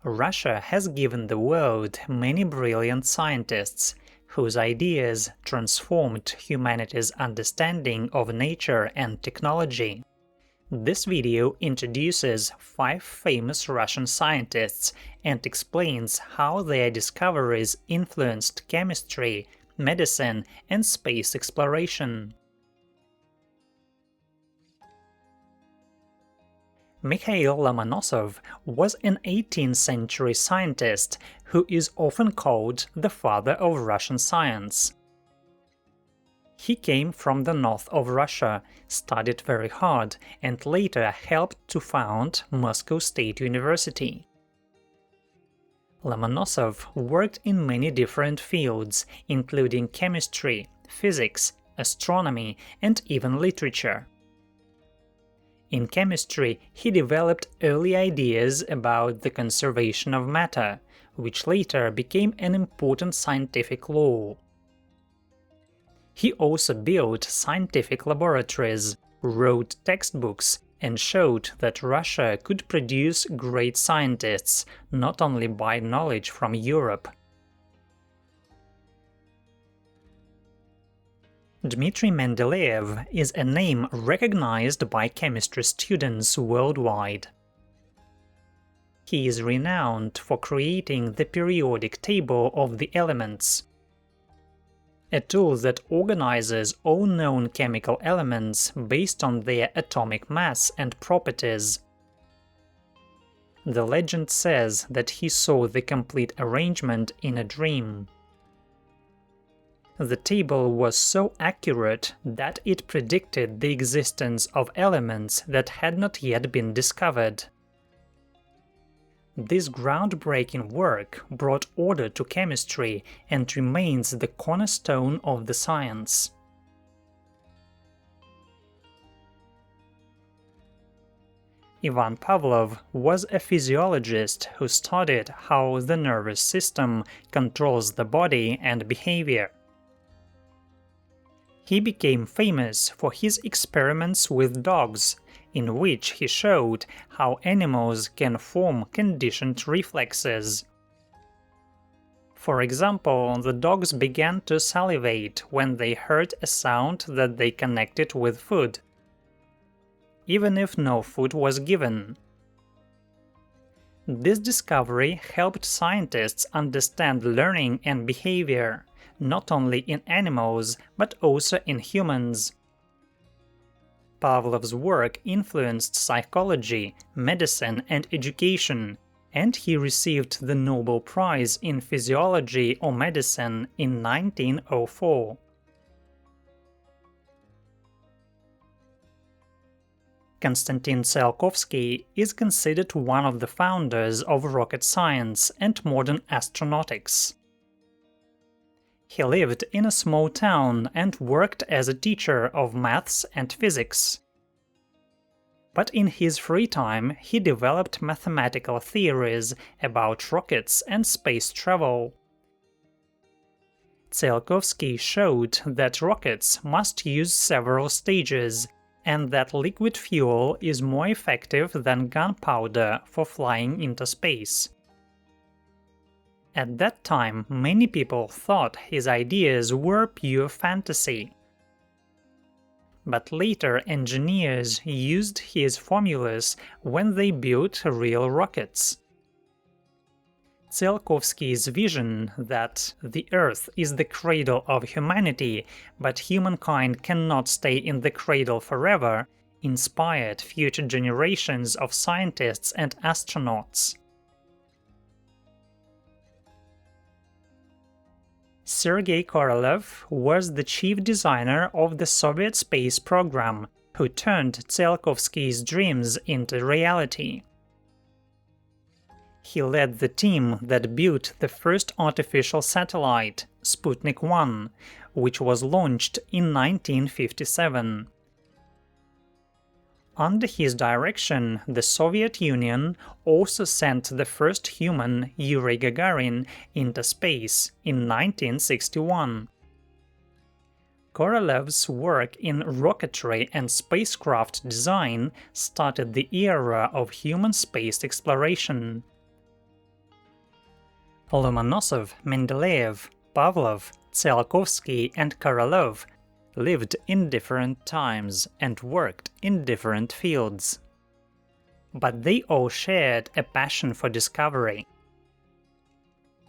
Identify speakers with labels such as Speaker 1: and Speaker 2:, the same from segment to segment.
Speaker 1: Russia has given the world many brilliant scientists, whose ideas transformed humanity's understanding of nature and technology. This video introduces 5 famous Russian scientists and explains how their discoveries influenced chemistry, medicine, and space exploration. Mikhail Lomonosov was an 18th century scientist who is often called the father of Russian science. He came from the north of Russia, studied very hard, and later helped to found Moscow State University. Lomonosov worked in many different fields, including chemistry, physics, astronomy, and even literature. In chemistry, he developed early ideas about the conservation of matter, which later became an important scientific law. He also built scientific laboratories, wrote textbooks, and showed that Russia could produce great scientists, not only by knowledge from Europe. Dmitry Mendeleev is a name recognized by chemistry students worldwide. He is renowned for creating the periodic table of the elements, a tool that organizes all known chemical elements based on their atomic mass and properties. The legend says that he saw the complete arrangement in a dream. The table was so accurate that it predicted the existence of elements that had not yet been discovered. This groundbreaking work brought order to chemistry and remains the cornerstone of the science. Ivan Pavlov was a physiologist who studied how the nervous system controls the body and behavior. He became famous for his experiments with dogs, in which he showed how animals can form conditioned reflexes. For example, the dogs began to salivate when they heard a sound that they connected with food, even if no food was given. This discovery helped scientists understand learning and behavior, not only in animals, but also in humans. Pavlov's work influenced psychology, medicine, and education, and he received the Nobel Prize in Physiology or Medicine in 1904. Konstantin Tsiolkovsky is considered one of the founders of rocket science and modern astronautics. He lived in a small town and worked as a teacher of maths and physics. But in his free time, he developed mathematical theories about rockets and space travel. Tsiolkovsky showed that rockets must use several stages, and that liquid fuel is more effective than gunpowder for flying into space. At that time, many people thought his ideas were pure fantasy. But later engineers used his formulas when they built real rockets. Tsiolkovsky's vision that the Earth is the cradle of humanity, but humankind cannot stay in the cradle forever, inspired future generations of scientists and astronauts. Sergei Korolev was the chief designer of the Soviet space program, who turned Tsiolkovsky's dreams into reality. He led the team that built the first artificial satellite, Sputnik 1, which was launched in 1957. Under his direction, the Soviet Union also sent the first human, Yuri Gagarin, into space in 1961. Korolev's work in rocketry and spacecraft design started the era of human space exploration. Lomonosov, Mendeleev, Pavlov, Tsiolkovsky and Korolev lived in different times and worked in different fields. But they all shared a passion for discovery.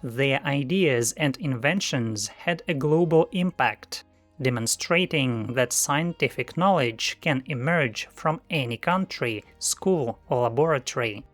Speaker 1: Their ideas and inventions had a global impact, demonstrating that scientific knowledge can emerge from any country, school or laboratory.